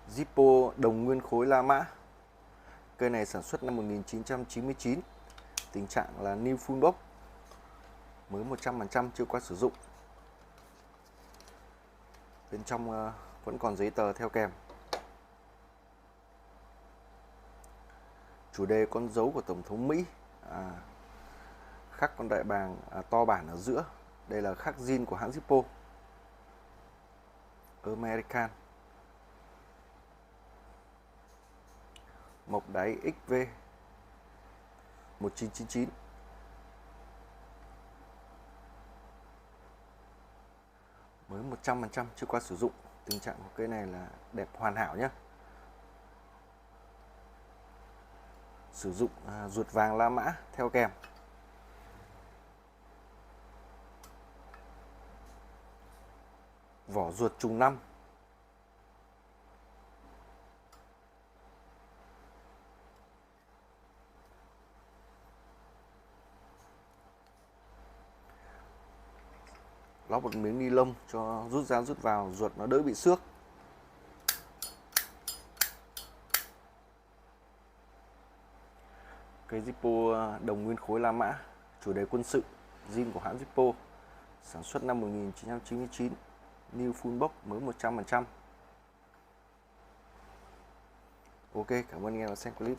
Zippo đồng nguyên khối La Mã. Cây này sản xuất năm 1999. Tình trạng là new full box, mới 100%, chưa qua sử dụng. Bên trong vẫn còn giấy tờ theo kèm. Chủ đề con dấu của Tổng thống Mỹ, khắc con đại bàng to bản ở giữa. Đây là khắc zin của hãng Zippo American. Mộc đáy XV 1999. Mới 100%, chưa qua sử dụng. Tình trạng của cây này là đẹp hoàn hảo nhé. Sử dụng ruột vàng La Mã theo kèm. Vỏ ruột trùng 5. Lót một miếng ni lông cho rút ra rút vào, ruột nó đỡ bị xước. Cây Zippo đồng nguyên khối La Mã, chủ đề quân sự, zin của hãng Zippo, sản xuất năm 1999, new full box, mới 100%. Ok, cảm ơn anh em đã xem clip.